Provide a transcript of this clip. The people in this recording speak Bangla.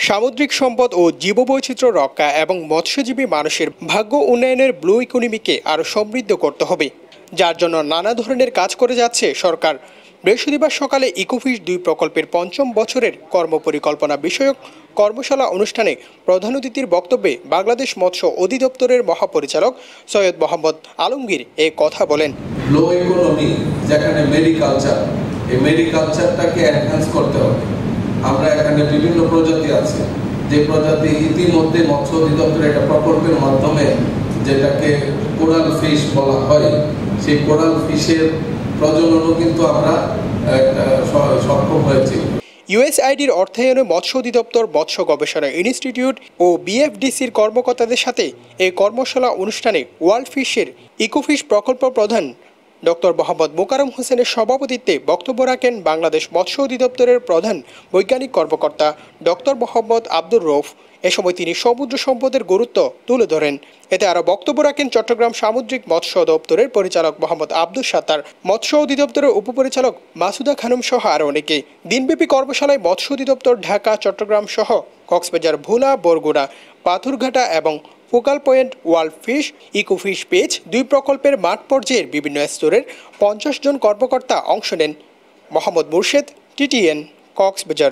সামুদ্রিক সম্পদ ও জীববৈচিত্র্য রক্ষা এবং মৎস্যজীবী মানুষের ভাগ্য উন্নয়নের ব্লু ইকোনমিকে আরও সমৃদ্ধ করতে হবে, যার জন্য নানা ধরনের কাজ করে যাচ্ছে সরকার। বৃহস্পতিবার সকালে ইকোফিশ ২ প্রকল্পের ৫ম বছরের কর্মপরিকল্পনা বিষয়ক কর্মশালা অনুষ্ঠানে প্রধান অতিথির বক্তব্যে বাংলাদেশ মৎস্য অধিদপ্তরের মহাপরিচালক সৈয়দ মোহাম্মদ আলমগীর এ কথা বলেন। ব্লু ইকোনমি যেখানে মেরিকালচার, এই মেরিকালচারটাকে এনহ্যান্স করতে হবে। আমরা এখানে বিভিন্ন প্রজাতি আছে, যে প্রজাতি ইতিমধ্যে মৎস্য অধিদপ্তরের একটা প্রকল্পের মাধ্যমে যেটাকে কোরাল ফিশ বলা হয়, সেই কোরাল ফিশের প্রজননও কিন্তু আমরা সক্ষম হয়েছি। ইউএসআইডির অর্থায়নে মৎস্য অধিদপ্তর, মৎস্য গবেষণা ইনস্টিটিউট ও বিএফডিসির কর্মকর্তাদের সাথে এই কর্মশালা অনুষ্ঠানে ওয়ার্ল্ড ফিশের ইকোফিশ প্রকল্প প্রধান ডক্টর মোহাম্মদ মোকাররম হোসেনের সভাপতিত্বে বক্তব্য রাখেন বাংলাদেশ মৎস্য অধিদপ্তরের প্রধান বৈজ্ঞানিক কর্মকর্তা ডক্টর মোহাম্মদ আব্দুর রৌফ। এ সময় তিনি সমুদ্র সম্পদের গুরুত্ব তুলে ধরেন। এতে আরও বক্তব্য রাখেন চট্টগ্রাম সামুদ্রিক মৎস্য দপ্তরের পরিচালক মোহাম্মদ আব্দুস সাত্তার, মৎস্য অধিদপ্তরের উপপরিচালক মাসুদা খানম সহ আরও অনেকে। দিনব্যাপী কর্মশালায় মৎস্য অধিদপ্তর ঢাকা, চট্টগ্রাম সহ কক্সবাজার, ভোলা, বরগুড়া, পাথরঘাটা এবং focal point world fish ecofish পেজ ২ প্রকল্পের মাঠ পর্যায়ের বিভিন্ন স্তরের ৫০ জন কর্মকর্তা অংশ নেন। মোহাম্মদ মুর্শেদ, টিটিএন, কক্সবাজার।